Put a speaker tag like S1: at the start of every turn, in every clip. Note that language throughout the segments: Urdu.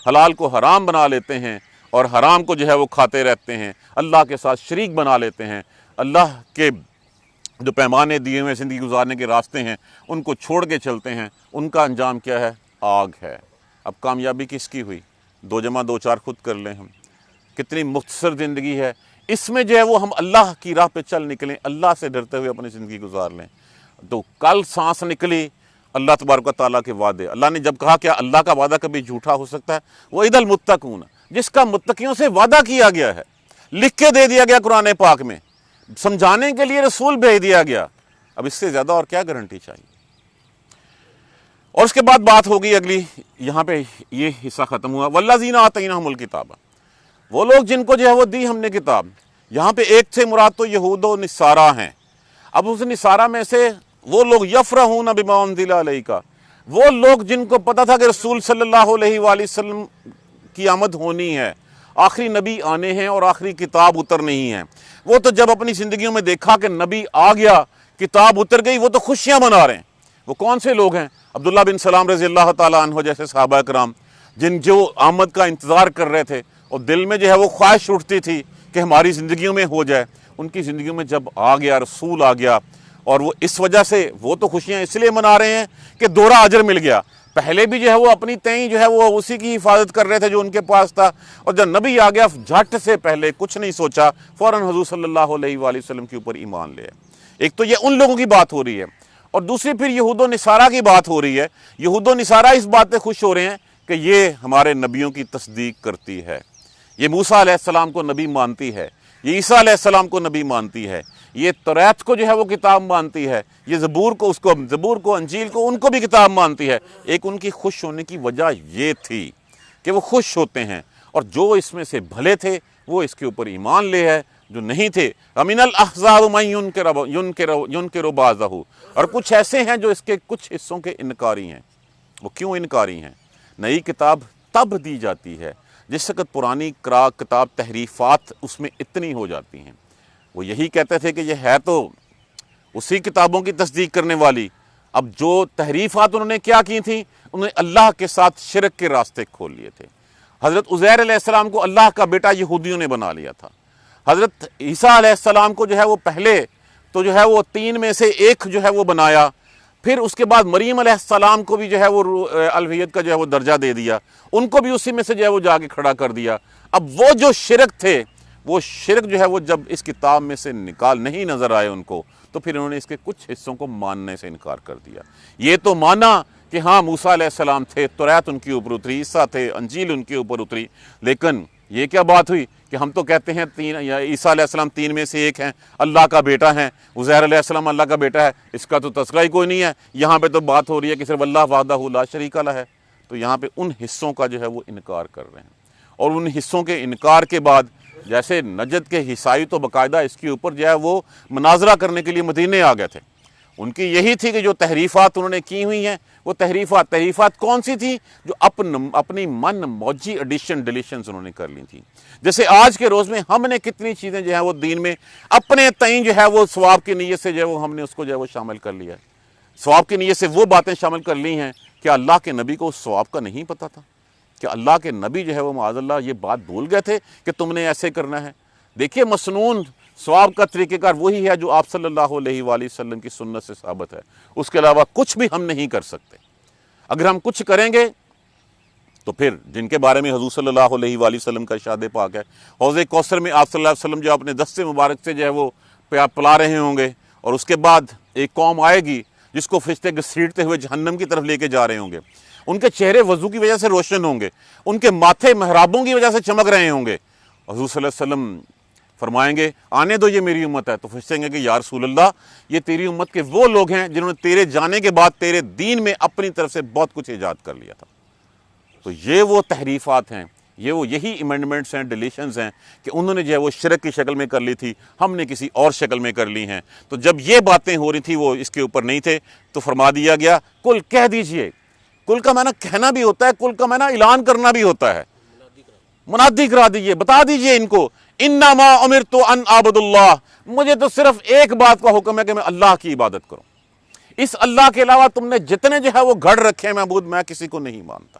S1: حلال کو حرام بنا لیتے ہیں اور حرام کو جو ہے وہ کھاتے رہتے ہیں، اللہ کے ساتھ شریک بنا لیتے ہیں، اللہ کے جو پیمانے دیے ہوئے زندگی گزارنے کے راستے ہیں ان کو چھوڑ کے چلتے ہیں، ان کا انجام کیا ہے؟ آگ ہے۔ اب کامیابی کس کی ہوئی؟ 2 جمع 2 4 خود کر لیں ہم، کتنی مختصر زندگی ہے، اس میں جو ہے وہ ہم اللہ کی راہ پہ چل نکلیں، اللہ سے ڈرتے ہوئے اپنی زندگی گزار لیں۔ تو کل سانس نکلی اللہ تبارک و تعالیٰ کے وعدے، اللہ نے جب کہا کہ اللہ کا وعدہ کبھی جھوٹا ہو سکتا ہے؟ وَإِذَا الْمُتَّقُونَ، جس کا متقیوں سے وعدہ کیا گیا ہے، لکھ کے دے دیا گیا قرآن پاک میں، سمجھانے کے لیے رسول بھیج دیا گیا، اب اس سے زیادہ اور کیا گارنٹی چاہیے؟ اور اس کے بعد بات ہوگی اگلی، یہاں پہ یہ حصہ ختم ہوا، وَالَّذِينَ آتَيْنَاهُمُ الْكِتَابَ، وہ لوگ جن کو جو ہے وہ دی ہم نے کتاب، یہاں پہ ایک سے مراد تو یہود و نصارہ ہیں۔ اب اس نصارہ میں سے وہ لوگ یفرحون بما انزل الیک، وہ لوگ جن کو پتا تھا کہ رسول صلی اللہ علیہ وآلہ وسلم کی آمد ہونی ہے، آخری نبی آنے ہیں اور آخری کتاب اترنی ہے، وہ تو جب اپنی زندگیوں میں دیکھا کہ نبی آ گیا، کتاب اتر گئی، وہ تو خوشیاں منا رہے ہیں۔ وہ کون سے لوگ ہیں؟ عبداللہ بن سلام رضی اللہ تعالیٰ عنہ جیسے صحابہ کرام، جن جو آمد کا انتظار کر رہے تھے اور دل میں جو ہے وہ خواہش اٹھتی تھی کہ ہماری زندگیوں میں ہو جائے، ان کی زندگیوں میں جب آ گیا، رسول آ گیا، اور وہ اس وجہ سے وہ تو خوشیاں اس لیے منا رہے ہیں کہ دوہرا اجر مل گیا۔ پہلے بھی جو ہے وہ اپنی تئیں جو ہے وہ اسی کی حفاظت کر رہے تھے جو ان کے پاس تھا، اور جب نبی آ گیا جھٹ سے پہلے کچھ نہیں سوچا، فوراً حضور صلی اللہ علیہ وآلہ وسلم کے اوپر ایمان لے۔ ایک تو یہ ان لوگوں کی بات ہو رہی ہے، اور دوسری پھر یہود و نصارہ کی بات ہو رہی ہے۔ یہود و نصارہ اس بات پہ خوش ہو رہے ہیں کہ یہ ہمارے نبیوں کی تصدیق کرتی ہے، یہ موسیٰ علیہ السلام کو نبی مانتی ہے، یہ عیسیٰ علیہ السلام کو نبی مانتی ہے، یہ توریت کو جو ہے وہ کتاب مانتی ہے، یہ زبور کو انجیل کو ان کو بھی کتاب مانتی ہے۔ ایک ان کی خوش ہونے کی وجہ یہ تھی کہ وہ خوش ہوتے ہیں، اور جو اس میں سے بھلے تھے وہ اس کے اوپر ایمان لے ہے، جو نہیں تھے وَمِنَ الْأَحْزَابِ مَن يُنْكِرُ بَعْضَهُ، اور کچھ ایسے ہیں جو اس کے کچھ حصوں کے انکاری ہیں۔ وہ کیوں انکاری ہیں؟ نئی کتاب تب دی جاتی ہے جس وقت پرانی کتاب تحریفات اس میں اتنی ہو جاتی ہیں۔ وہ یہی کہتے تھے کہ یہ ہے تو اسی کتابوں کی تصدیق کرنے والی، اب جو تحریفات انہوں نے کیا کی تھیں، انہوں نے اللہ کے ساتھ شرک کے راستے کھول لیے تھے۔ حضرت عزیر علیہ السلام کو اللہ کا بیٹا یہودیوں نے بنا لیا تھا۔ حضرت عیسیٰ علیہ السلام کو جو ہے وہ پہلے تو جو ہے وہ 3 میں سے 1 جو ہے وہ بنایا، پھر اس کے بعد مریم علیہ السلام کو بھی جو ہے وہ الوہیت کا جو ہے وہ درجہ دے دیا، ان کو بھی اسی میں سے جو ہے وہ جا کے کھڑا کر دیا۔ اب وہ جو شرک تھے، وہ شرک جو ہے وہ جب اس کتاب میں سے نہیں نظر آئے ان کو، تو پھر انہوں نے اس کے کچھ حصوں کو ماننے سے انکار کر دیا۔ یہ تو مانا کہ ہاں موسیٰ علیہ السلام تھے، توریت ان کے اوپر اتری، عیسیٰ تھے، انجیل ان کے اوپر اتری، لیکن یہ کیا بات ہوئی کہ ہم تو کہتے ہیں عیسیٰ علیہ السلام 3 میں سے 1 ہیں، اللہ کا بیٹا ہیں، عزیر علیہ السلام اللہ کا بیٹا ہے، اس کا تو تذکرہ ہی کوئی نہیں ہے، یہاں پہ تو بات ہو رہی ہے کہ صرف اللہ وحدہ لا شریک لہ ہے۔ تو یہاں پہ ان حصوں کا جو ہے وہ انکار کر رہے ہیں، اور ان حصوں کے انکار کے بعد جیسے نجد کے عیسائی تو باقاعدہ اس کے اوپر جو ہے وہ مناظرہ کرنے کے لیے مدینے آ گئے تھے۔ ان کی یہی تھی کہ جو تحریفات انہوں نے کی ہوئی ہیں، وہ تحریفات کون سی تھی؟ جو اپنی من موجی ایڈیشن ڈیلیشنز انہوں نے کر لی تھی۔ جیسے آج کے روز میں ہم نے کتنی چیزیں جو ہیں وہ دین میں اپنے تئیں جو ہے وہ ثواب کی نیت سے جو ہے وہ ہم نے اس کو جو ہے وہ شامل کر لیا ہے، ثواب کی نیت سے وہ باتیں شامل کر لی ہیں کہ اللہ کے نبی کو اس ثواب کا نہیں پتہ تھا، کہ اللہ کے نبی جو ہے وہ معاذ اللہ یہ بات بھول گئے تھے کہ تم نے ایسے کرنا ہے۔ دیکھیے مسنون ثواب کا طریقہ کار وہی ہے جو آپ صلی اللہ علیہ وآلہ وسلم کی سنت سے ثابت ہے، اس کے علاوہ کچھ بھی ہم نہیں کر سکتے۔ اگر ہم کچھ کریں گے تو پھر جن کے بارے میں حضور صلی اللہ علیہ وآلہ وسلم کا ارشاد پاک ہے، حوض کوثر میں آپ صلی اللہ علیہ وسلم جو اپنے دستے مبارک سے جو ہے وہ پلا رہے ہوں گے، اور اس کے بعد ایک قوم آئے گی جس کو فرشتے گھسیٹتے ہوئے جہنم کی طرف لے کے جا رہے ہوں گے، ان کے چہرے وضو کی وجہ سے روشن ہوں گے، ان کے ماتھے محرابوں کی وجہ سے چمک رہے ہوں گے۔ حضور صلی اللہ علیہ وسلم فرمائیں گے آنے دو یہ میری امت ہے، تو فرشتے کہیں گے یا رسول اللہ یہ تیری امت کے وہ لوگ ہیں جنہوں نے تیرے جانے کے بعد تیرے دین میں اپنی طرف سے بہت کچھ ایجاد کر لیا تھا۔ تو یہ وہ تحریفات ہیں، یہی امینڈمنٹس ہیں، ڈیلیشنز ہیں کہ انہوں نے جو ہے وہ شرک کی شکل میں کر لی تھی، ہم نے کسی اور شکل میں کر لی ہیں۔ تو جب یہ باتیں ہو رہی تھی وہ اس کے اوپر نہیں تھے، تو فرما دیا گیا کل کہہ دیجئے۔ کل کا معنی کہنا بھی ہوتا ہے، کل کا معنی اعلان کرنا بھی ہوتا ہے، منادی کرا دیجئے، بتا دیجئے ان کو انما امرت ان اعبد اللہ، مجھے تو صرف ایک بات کا حکم ہے کہ میں اللہ کی عبادت کروں، اس اللہ کے علاوہ تم نے جتنے جو ہے وہ گھڑ رکھے ہیں معبود، میں کسی کو نہیں مانتا۔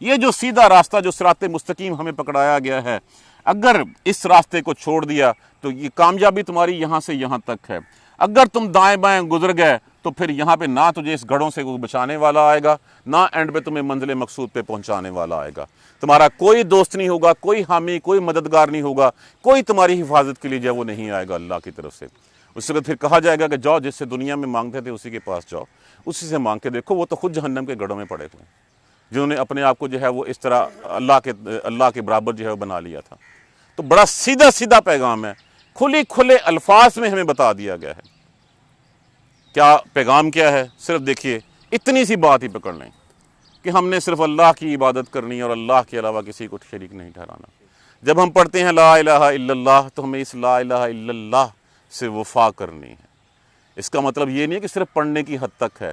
S1: یہ جو سیدھا راستہ جو صراط مستقیم ہمیں پکڑایا گیا ہے، اگر اس راستے کو چھوڑ دیا تو یہ کامیابی تمہاری یہاں سے یہاں تک ہے۔ اگر تم دائیں بائیں گزر گئے تو پھر یہاں پہ نہ تجھے اس گڑھوں سے کوئی بچانے والا آئے گا، نہ اینڈ پہ تمہیں منزل مقصود پہ پہنچانے والا آئے گا۔ تمہارا کوئی دوست نہیں ہوگا، کوئی حامی، کوئی مددگار نہیں ہوگا، کوئی تمہاری حفاظت کے لیے جو ہے وہ نہیں آئے گا اللہ کی طرف سے۔ اس کے پھر کہا جائے گا کہ جاؤ، جس سے دنیا میں مانگتے تھے اسی کے پاس جاؤ، اسی سے مانگ کے دیکھو، وہ تو خود جہنم کے گڑھوں میں پڑے ہوئے ہیں، جنہوں نے اپنے آپ کو جو ہے وہ اس طرح اللہ کے برابر جو ہے وہ بنا لیا تھا۔ تو بڑا سیدھا سیدھا پیغام ہے، کھلے الفاظ میں ہمیں بتا دیا گیا ہے۔ کیا پیغام کیا ہے؟ صرف دیکھیے، اتنی سی بات ہی پکڑ لیں کہ ہم نے صرف اللہ کی عبادت کرنی ہے اور اللہ کے علاوہ کسی کو شریک نہیں ٹھہرانا۔ جب ہم پڑھتے ہیں لا الہ الا اللہ تو ہمیں اس لا الہ الا اللہ سے وفا کرنی ہے۔ اس کا مطلب یہ نہیں ہے کہ صرف پڑھنے کی حد تک ہے،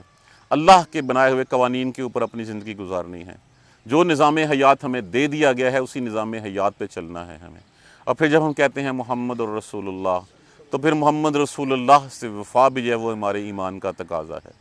S1: اللہ کے بنائے ہوئے قوانین کے اوپر اپنی زندگی گزارنی ہے۔ جو نظام حیات ہمیں دے دیا گیا ہے اسی نظام حیات پہ چلنا ہے ہمیں۔ اور پھر جب ہم کہتے ہیں محمد الرسول اللہ تو پھر محمد رسول اللہ سے وفا بھی جو ہے وہ ہمارے ایمان کا تقاضا ہے۔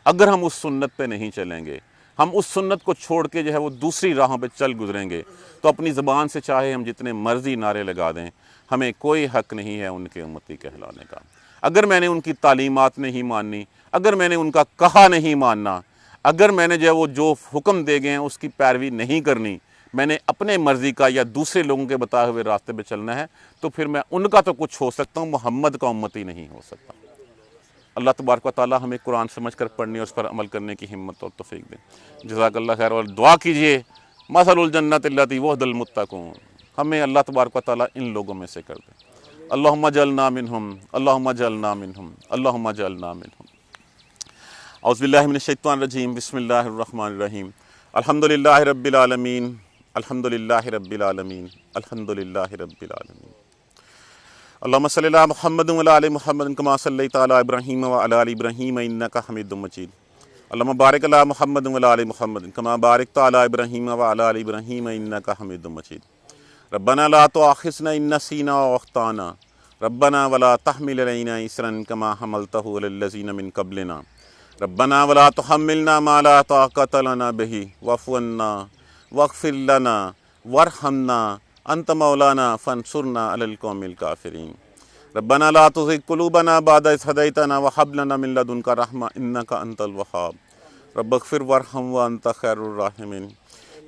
S1: اگر ہم اس سنت پہ نہیں چلیں گے، ہم اس سنت کو چھوڑ کے جو ہے وہ دوسری راہوں پہ چل گزریں گے، تو اپنی زبان سے چاہے ہم جتنے مرضی نعرے لگا دیں، ہمیں کوئی حق نہیں ہے ان کے امتی کہلانے کا۔ اگر میں نے ان کی تعلیمات نہیں ماننی، اگر میں نے ان کا کہا نہیں ماننا، اگر میں نے جو حکم دے گئے ہیں اس کی پیروی نہیں کرنی، میں نے اپنے مرضی کا یا دوسرے لوگوں کے بتائے ہوئے راستے پہ چلنا ہے، تو پھر میں ان کا تو کچھ ہو سکتا ہوں، محمد کا امتی نہیں ہو سکتا۔ اللہ تبارک و تعالی ہمیں قرآن سمجھ کر پڑھنے اور اس پر عمل کرنے کی ہمت اور توفیق دے۔ جزاک اللہ خیر، اور دعا کیجئے مثل الجنت التی وعد المتقون، ہمیں اللہ تبارک و تعالی ان لوگوں میں سے کر دے۔ اللہم اجعلنا منہم، اللہم اجعلنا منہم، اللہم اجعلنا منہم۔ اعوذ باللہ من الشیطان الرجیم، بسم اللہ الرحمن الرحیم۔ الحمدللہ رب العالمین، الحمدللہ رب العالمین، الحمدللہ رب العالمین۔ اللہم صلی علی محمد وعلی آل محمد کما صلیت علی ابراہیم وعلی آل ابراہیم انک حمید مجید۔ اللہم بارک علی محمد وعلی آل محمد کما بارکت علی ابراہیم وعلی آل ابراہیم انک حمید مجید۔ ربنا لا تؤاخذنا ان نسینا او اخطانا، ربنا ولا تحمل علینا اصرا کما حملتہ علی الذین من قبلنا، ربنا ولا تحملنا ما لا طاقت لنا به واعف عنا واغفر لنا وارحمنا انت مولانا فانصرنا علی القوم الکافرین۔ ربنا لا تزغ قلوبنا بعد اذ ہدیتنا وہب لنا من لدنک رحمۃ انک انت الوہاب۔ رب اغفر وارحم وانت خیر الراحمین۔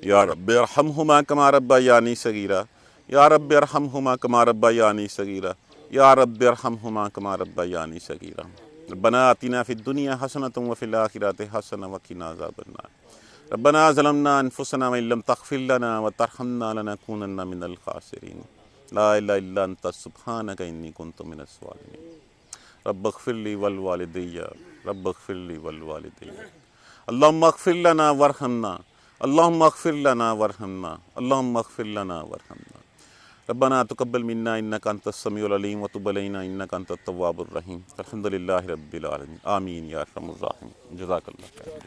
S1: یا رب ارحمہما کما ربیانی صغیرا، یا رب ارحمہما کما ربیانی صغیرا، یا رب ارحمہما کما ربیانی صغیرا۔ ربنا آتنا فی الدنیا حسنۃ وفی الآخرۃ حسنۃ وقنا عذاب النار۔ ربنا ظلمنا انفسنا وان لم تغفر لنا وترحمنا لنکونن من الخاسرین۔ لا الہ الا انت سبحانک انی کنت من الظالمین۔ رب اغفر لی ولوالدی، رب اغفر لی ولوالدی۔ اللہم اغفر لنا وارحمنا، اللہم اغفر لنا وارحمنا، اللہم اغفر لنا وارحمنا۔ ربنا تقبل منا انک انت السمیع العلیم وتب علینا انک انت التواب الرحیم۔ الحمدللہ رب العالمین، آمین یا ارحم الراحمین۔ جزاک اللہ خیر۔